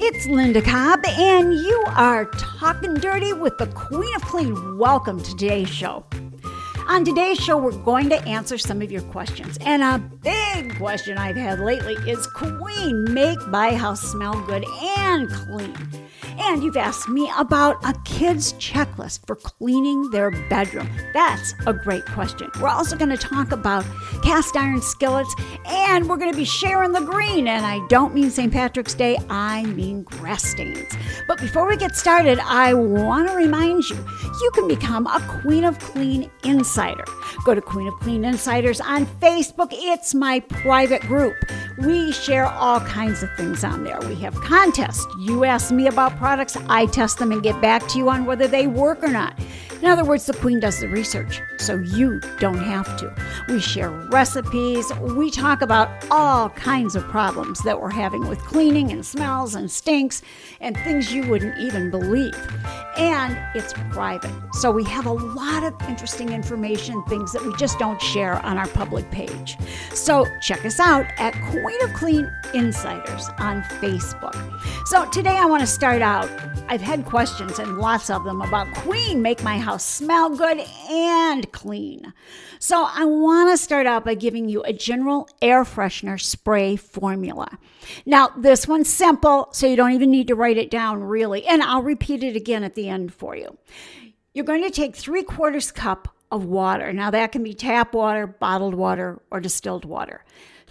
It's Linda Cobb, and you are talking dirty with the Queen of Clean. Welcome to today's show. On today's show, we're going to answer some of your questions. And a big question I've had lately is, Queen, make my house smell good and clean? And you've asked me about a kid's checklist for cleaning their bedroom. That's a great question. We're also going to talk about cast iron skillets, and we're going to be sharing the green. And I don't mean St. Patrick's Day, I mean grass stains. But before we get started, I want to remind you, you can become a Queen of Clean Insider. Go to Queen of Clean Insiders on Facebook. It's my private group. We share all kinds of things on there. We have contests. You ask me about products, I test them and get back to you on whether they work or not. In other words, the Queen does the research, so you don't have to. We share recipes. We talk about all kinds of problems that we're having with cleaning and smells and stinks and things you wouldn't even believe. And it's private, so we have a lot of interesting information, things that we just don't share on our public page. So check us out at Queen of Clean Insiders on Facebook. So today I want to start out. I've had questions, and lots of them, about Queen, make my house smell good and clean. So I want to start out by giving you a general air freshener spray formula. Now, this one's simple, so you don't even need to write it down, really. And I'll repeat it again at the end for you. You're going to take 3/4 cup of water. Now, that can be tap water, bottled water, or distilled water.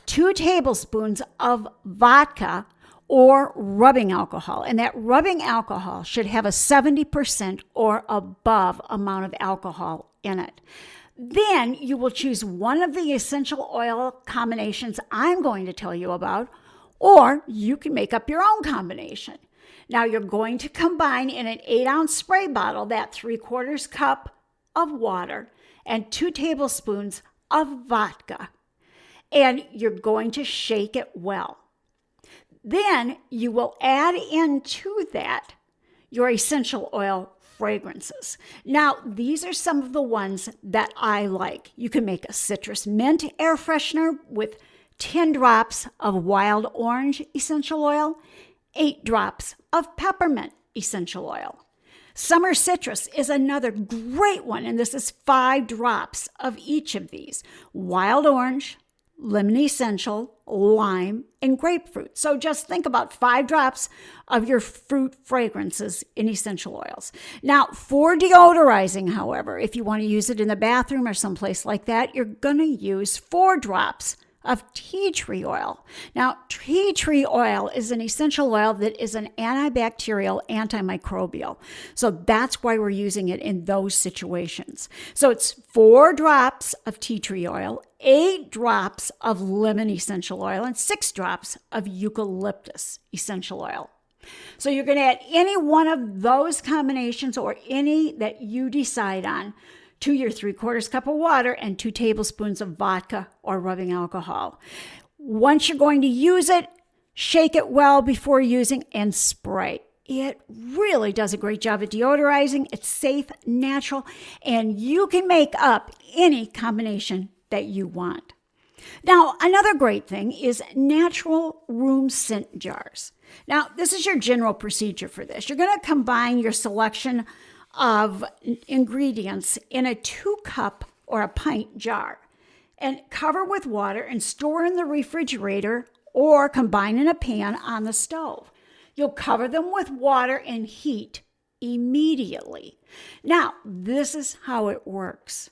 2 tablespoons of vodka or rubbing alcohol. And that rubbing alcohol should have a 70% or above amount of alcohol in it. Then you will choose one of the essential oil combinations I'm going to tell you about, or you can make up your own combination. Now you're going to combine in an 8-ounce spray bottle that 3/4 cup of water and 2 tablespoons of vodka. And you're going to shake it well. Then you will add into that your essential oil fragrances. Now, these are some of the ones that I like. You can make a citrus mint air freshener with 10 drops of wild orange essential oil, 8 drops of peppermint essential oil. Summer citrus is another great one, and this is 5 drops of each of these. Wild orange, lemon essential, lime, and grapefruit. So just think about 5 drops of your fruit fragrances in essential oils. Now, for deodorizing, however, if you want to use it in the bathroom or someplace like that, you're going to use 4 drops of tea tree oil. Now, tea tree oil is an essential oil that is an antibacterial, antimicrobial. So that's why we're using it in those situations. So it's 4 drops of tea tree oil, 8 drops of lemon essential oil, and 6 drops of eucalyptus essential oil. So you're going to add any one of those combinations or any that you decide on to your 3/4 cup of water and 2 tablespoons of vodka or rubbing alcohol. Once you're going to use it, shake it well before using and spray. It really does a great job at deodorizing. It's safe, natural, and you can make up any combination that you want. Now, another great thing is natural room scent jars. Now, this is your general procedure for this. You're going to combine your selection of ingredients in a 2-cup or a pint jar and cover with water and store in the refrigerator or combine in a pan on the stove. You'll cover them with water and heat immediately. Now, this is how it works.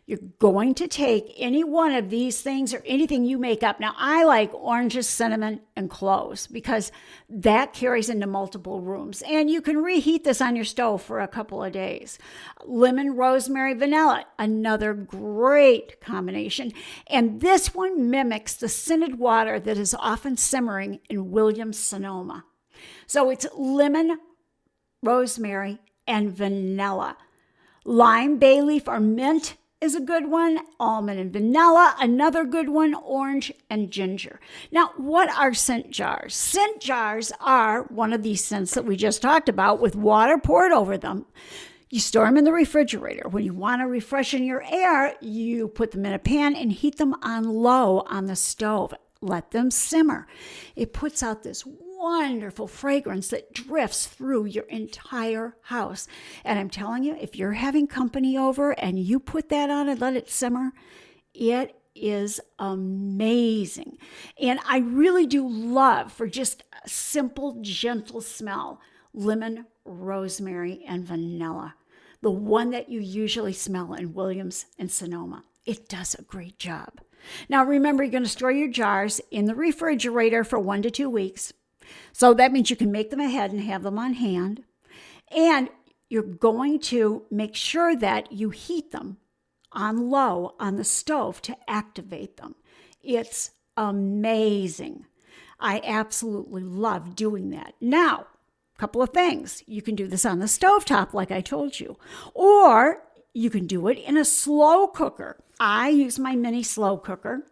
You're going to take any one of these things or anything you make up. Now, I like oranges, cinnamon, and cloves because that carries into multiple rooms. And you can reheat this on your stove for a couple of days. Lemon, rosemary, vanilla, another great combination. And this one mimics the scented water that is often simmering in Williams-Sonoma. So it's lemon, rosemary, and vanilla. Lime, bay leaf, or mint is a good one. Almond and vanilla, another good one. Orange and ginger. Now, what are scent jars? Scent jars are one of these scents that we just talked about with water poured over them. You store them in the refrigerator. When you want to refreshen your air, you put them in a pan and heat them on low on the stove. let them simmer. It puts out this wonderful fragrance that drifts through your entire house. And I'm telling you, if you're having company over and you put that on and let it simmer, it is amazing. And I really do love, for just a simple, gentle smell, lemon, rosemary, and vanilla. The one that you usually smell in Williams and Sonoma. It does a great job. Now remember, you're going to store your jars in the refrigerator for 1 to 2 weeks. So that means you can make them ahead and have them on hand. And you're going to make sure that you heat them on low on the stove to activate them. It's amazing. I absolutely love doing that. Now, a couple of things. You can do this on the stovetop, like I told you, or you can do it in a slow cooker. I use my mini slow cooker,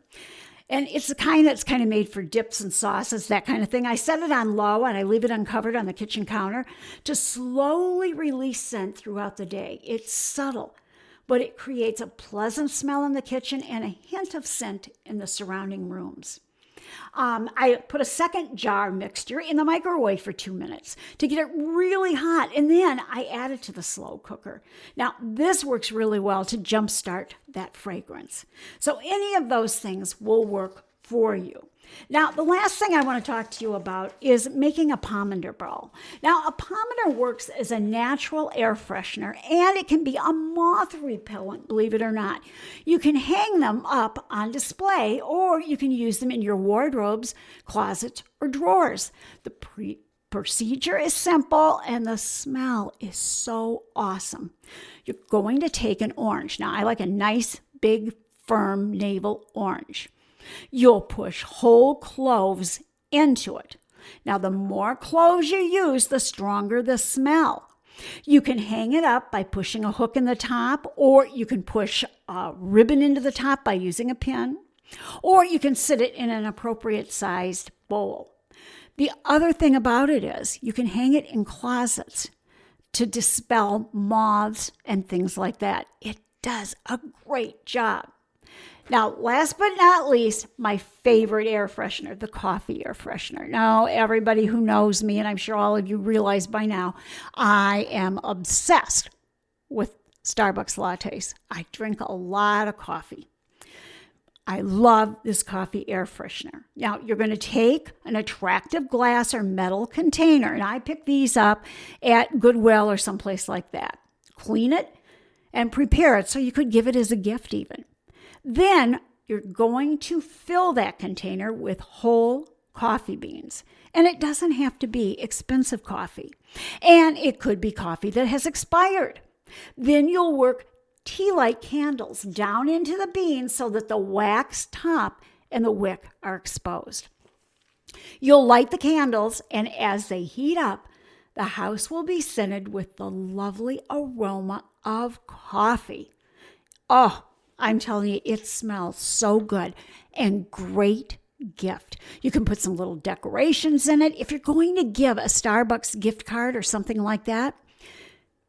and it's the kind that's kind of made for dips and sauces, that kind of thing. I set it on low and I leave it uncovered on the kitchen counter to slowly release scent throughout the day. It's subtle, but it creates a pleasant smell in the kitchen and a hint of scent in the surrounding rooms. I put a second jar mixture in the microwave for 2 minutes to get it really hot, and then I add it to the slow cooker. Now, this works really well to jumpstart that fragrance. So any of those things will work for you. Now, the last thing I want to talk to you about is making a pomander bowl. Now, a pomander works as a natural air freshener, and it can be a moth repellent, believe it or not. You can hang them up on display, or you can use them in your wardrobes, closets, or drawers. The procedure is simple, and the smell is so awesome. You're going to take an orange. Now, I like a nice, big, firm navel orange. You'll push whole cloves into it. Now, the more cloves you use, the stronger the smell. You can hang it up by pushing a hook in the top, or you can push a ribbon into the top by using a pin, or you can sit it in an appropriate sized bowl. The other thing about it is you can hang it in closets to dispel moths and things like that. It does a great job. Now, last but not least, my favorite air freshener, the coffee air freshener. Now, everybody who knows me, and I'm sure all of you realize by now, I am obsessed with Starbucks lattes. I drink a lot of coffee. I love this coffee air freshener. Now, you're going to take an attractive glass or metal container, and I pick these up at Goodwill or someplace like that. Clean it and prepare it so you could give it as a gift even. Then you're going to fill that container with whole coffee beans. And it doesn't have to be expensive coffee. And it could be coffee that has expired. Then you'll work tea light candles down into the beans so that the wax top and the wick are exposed. You'll light the candles, and as they heat up, the house will be scented with the lovely aroma of coffee. Oh, I'm telling you, it smells so good, and great gift. You can put some little decorations in it. If you're going to give a Starbucks gift card or something like that,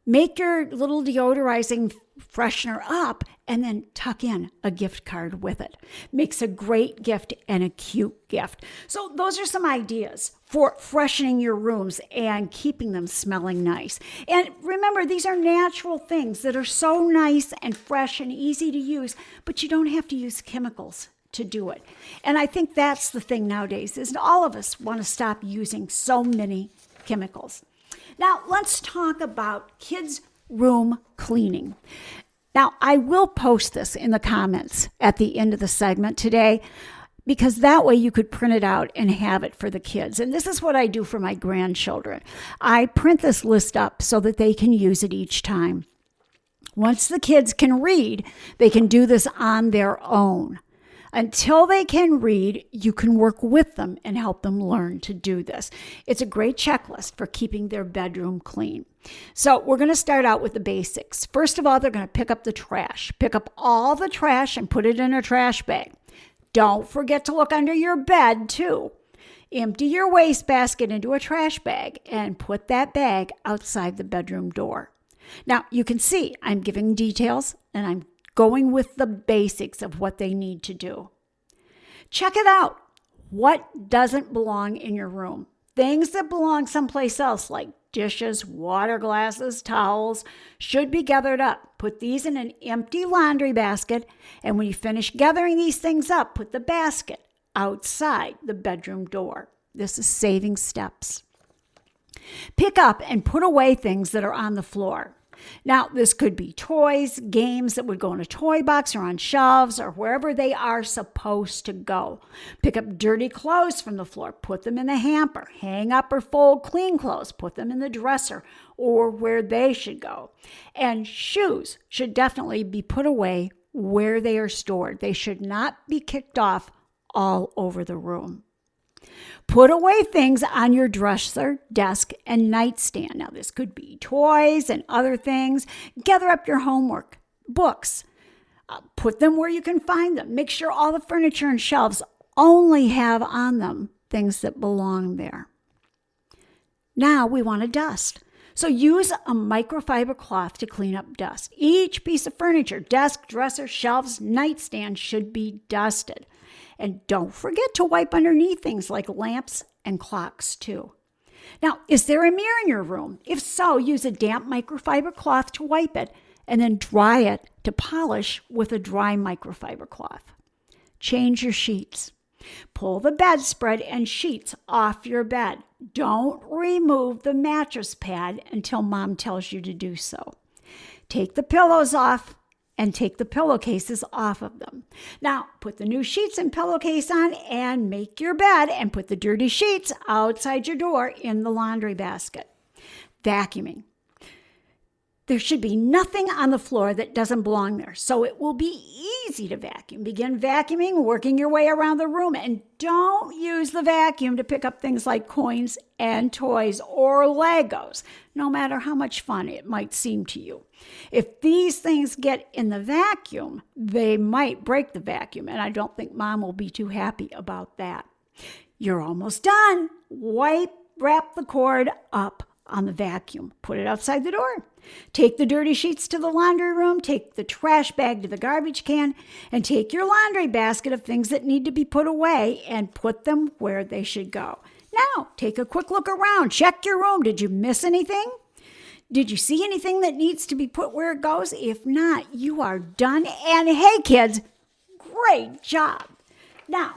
make your little deodorizing freshener up and then tuck in a gift card with it. Makes a great gift and a cute gift. So those are some ideas for freshening your rooms and keeping them smelling nice. And remember, these are natural things that are so nice and fresh and easy to use, but you don't have to use chemicals to do it. And I think that's the thing nowadays, is all of us want to stop using so many chemicals. Now, let's talk about kids' room cleaning. Now, I will post this in the comments at the end of the segment today, because that way you could print it out and have it for the kids. And this is what I do for my grandchildren. I print this list up so that they can use it each time. Once the kids can read, they can do this on their own. Until they can read, you can work with them and help them learn to do this. It's a great checklist for keeping their bedroom clean. So we're going to start out with the basics. First of all, they're going to pick up the trash. Pick up all the trash and put it in a trash bag. Don't forget to look under your bed, too. Empty your wastebasket into a trash bag and put that bag outside the bedroom door. Now, you can see I'm giving details, and I'm going with the basics of what they need to do. Check it out. What doesn't belong in your room? Things that belong someplace else, like dishes, water glasses, towels, should be gathered up. Put these in an empty laundry basket, and when you finish gathering these things up, put the basket outside the bedroom door. This is saving steps. Pick up and put away things that are on the floor. Now, this could be toys, games that would go in a toy box or on shelves or wherever they are supposed to go. Pick up dirty clothes from the floor, put them in the hamper. Hang up or fold clean clothes, put them in the dresser or where they should go. And shoes should definitely be put away where they are stored. They should not be kicked off all over the room. Put away things on your dresser, desk, and nightstand. Now, this could be toys and other things. Gather up your homework, books. Put them where you can find them. Make sure all the furniture and shelves only have on them things that belong there. Now, we want to dust. So use a microfiber cloth to clean up dust. Each piece of furniture, desk, dresser, shelves, nightstand should be dusted. And don't forget to wipe underneath things like lamps and clocks too. Now, is there a mirror in your room? If so, use a damp microfiber cloth to wipe it and then dry it to polish with a dry microfiber cloth. Change your sheets. Pull the bedspread and sheets off your bed. Don't remove the mattress pad until Mom tells you to do so. Take the pillows off and take the pillowcases off of them. Now, put the new sheets and pillowcase on and make your bed and put the dirty sheets outside your door in the laundry basket. Vacuuming. There should be nothing on the floor that doesn't belong there, so it will be easy to vacuum. Begin vacuuming, working your way around the room, and don't use the vacuum to pick up things like coins and toys or Legos, no matter how much fun it might seem to you. If these things get in the vacuum, they might break the vacuum, and I don't think Mom will be too happy about that. You're almost done. Wrap the cord up on the vacuum. Put it outside the door. Take the dirty sheets to the laundry room, take the trash bag to the garbage can, and take your laundry basket of things that need to be put away and put them where they should go. Now, take a quick look around. Check your room. Did you miss anything? Did you see anything that needs to be put where it goes? If not, you are done. And hey, kids, great job. Now,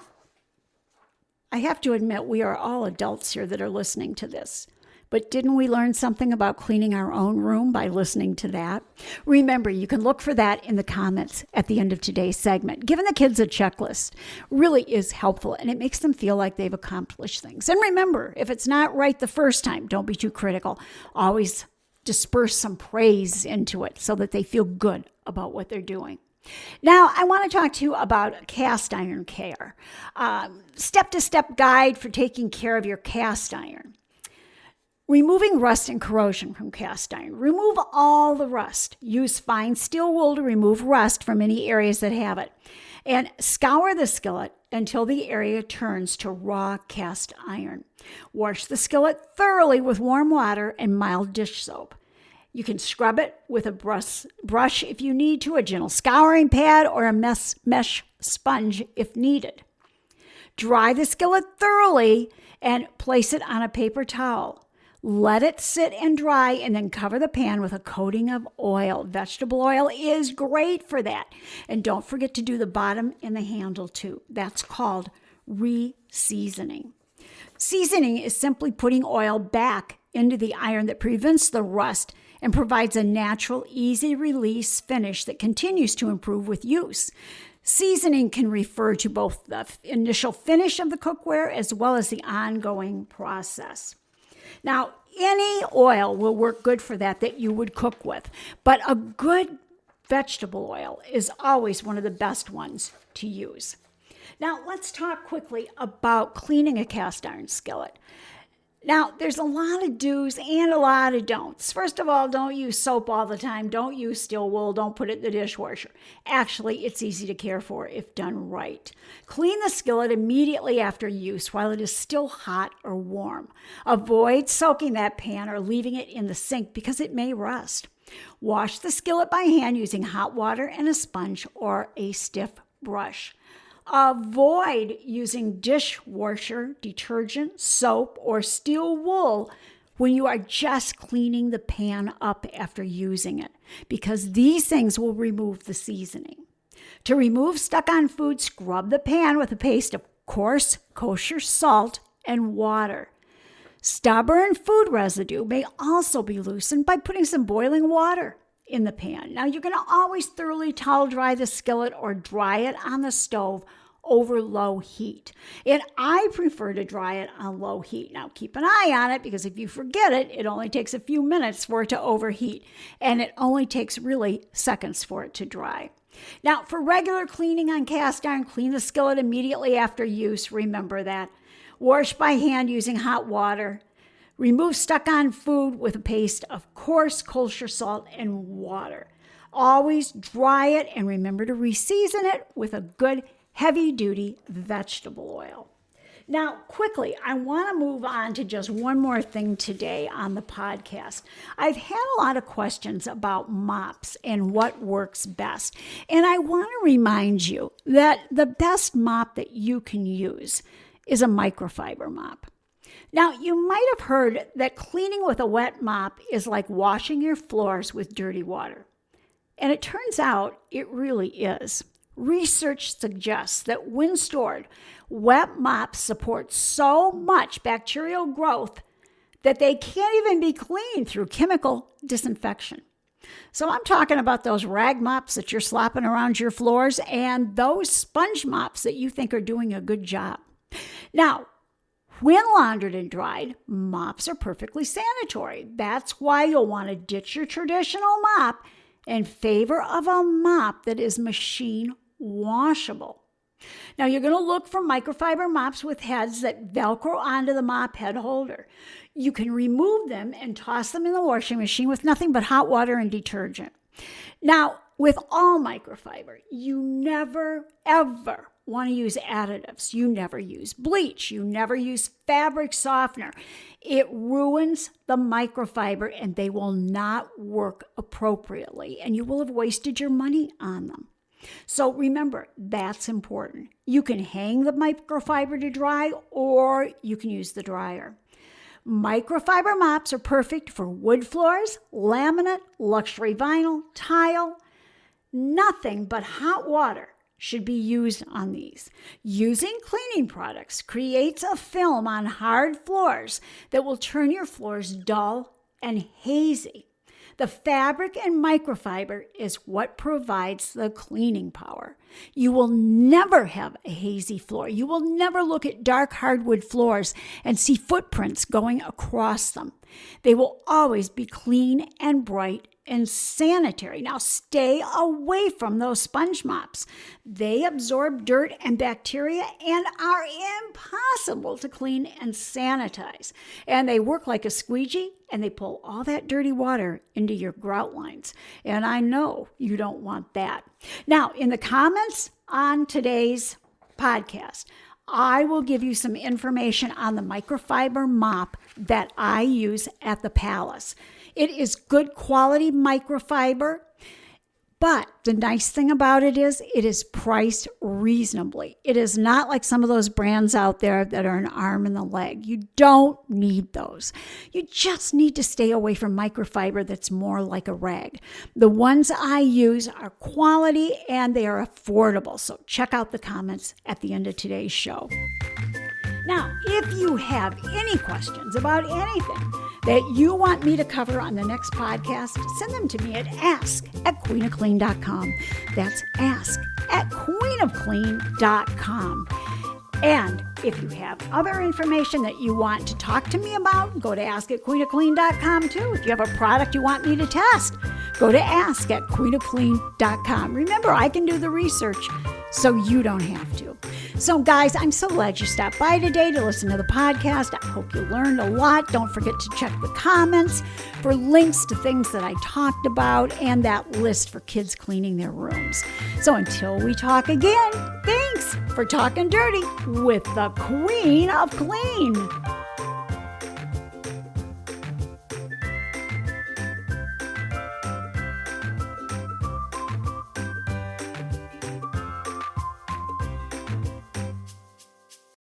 I have to admit, we are all adults here that are listening to this. But didn't we learn something about cleaning our own room by listening to that? Remember, you can look for that in the comments at the end of today's segment. Giving the kids a checklist really is helpful, and it makes them feel like they've accomplished things. And remember, if it's not right the first time, don't be too critical. Always disperse some praise into it so that they feel good about what they're doing. Now, I want to talk to you about cast iron care. Step-to-step guide for taking care of your cast iron. Removing rust and corrosion from cast iron. Remove all the rust. Use fine steel wool to remove rust from any areas that have it. And scour the skillet until the area turns to raw cast iron. Wash the skillet thoroughly with warm water and mild dish soap. You can scrub it with a brush if you need to, a gentle scouring pad, or a mesh sponge if needed. Dry the skillet thoroughly and place it on a paper towel. Let it sit and dry and then cover the pan with a coating of oil. Vegetable oil is great for that. And don't forget to do the bottom and the handle too. That's called re-seasoning. Seasoning is simply putting oil back into the iron that prevents the rust and provides a natural, easy release finish that continues to improve with use. Seasoning can refer to both the initial finish of the cookware as well as the ongoing process. Now, any oil will work good for that you would cook with, but a good vegetable oil is always one of the best ones to use. Now, let's talk quickly about cleaning a cast iron skillet. Now, there's a lot of do's and a lot of don'ts. First of all, don't use soap all the time. Don't use steel wool. Don't put it in the dishwasher. Actually, it's easy to care for if done right. Clean the skillet immediately after use while it is still hot or warm. Avoid soaking that pan or leaving it in the sink because it may rust. Wash the skillet by hand using hot water and a sponge or a stiff brush. avoid using dishwasher detergent, soap, or steel wool when you are just cleaning the pan up after using it, because these things will remove the seasoning. To remove stuck-on food, scrub the pan with a paste of coarse kosher salt and water. Stubborn food residue may also be loosened by putting some boiling water in the pan. Now, you're going to always thoroughly towel dry the skillet or dry it on the stove over low heat. And I prefer to dry it on low heat. Now, keep an eye on it, because if you forget it, it only takes a few minutes for it to overheat, and it only takes really seconds for it to dry. Now, for regular cleaning on cast iron, clean the skillet immediately after use. Remember that. Wash by hand using hot water. Remove stuck-on food with a paste of coarse kosher salt and water. Always dry it, and remember to reseason it with a good heavy-duty vegetable oil. Now, quickly, I want to move on to just one more thing today on the podcast. I've had a lot of questions about mops and what works best. And I want to remind you that the best mop that you can use is a microfiber mop. Now, you might have heard that cleaning with a wet mop is like washing your floors with dirty water. And it turns out it really is. Research suggests that when stored, wet mops support so much bacterial growth that they can't even be cleaned through chemical disinfection. So I'm talking about those rag mops that you're slopping around your floors and those sponge mops that you think are doing a good job. Now, when laundered and dried, mops are perfectly sanitary. That's why you'll want to ditch your traditional mop in favor of a mop that is machine washable. Now, you're going to look for microfiber mops with heads that Velcro onto the mop head holder. You can remove them and toss them in the washing machine with nothing but hot water and detergent. Now, with all microfiber, you never, ever want to use additives. You never use bleach. You never use fabric softener. It ruins the microfiber, and they will not work appropriately, and you will have wasted your money on them. So remember, that's important. You can hang the microfiber to dry, or you can use the dryer. Microfiber mops are perfect for wood floors, laminate, luxury vinyl, tile. Nothing but hot water should be used on these. Using cleaning products creates a film on hard floors that will turn your floors dull and hazy. The fabric and microfiber is what provides the cleaning power. You will never have a hazy floor. You will never look at dark hardwood floors and see footprints going across them. They will always be clean and bright and sanitary. Now, stay away from those sponge mops. They absorb dirt and bacteria and are impossible to clean and sanitize. And they work like a squeegee, and they pull all that dirty water into your grout lines. And I know you don't want that. Now, in the comments on today's podcast, I will give you some information on the microfiber mop that I use at the Palace. It is good quality microfiber, but the nice thing about it is priced reasonably. It is not like some of those brands out there that are an arm and a leg. You don't need those. You just need to stay away from microfiber that's more like a rag. The ones I use are quality and they are affordable. So check out the comments at the end of today's show. Now, if you have any questions about anything that you want me to cover on the next podcast, send them to me at ask@queenofclean.com. That's ask@queenofclean.com. And if you have other information that you want to talk to me about, go to ask@queenofclean.com too. If you have a product you want me to test, go to ask@queenofclean.com. Remember, I can do the research, so you don't have to. So guys, I'm so glad you stopped by today to listen to the podcast. I hope you learned a lot. Don't forget to check the comments for links to things that I talked about and that list for kids cleaning their rooms. So until we talk again, thanks for talking dirty with the Queen of Clean.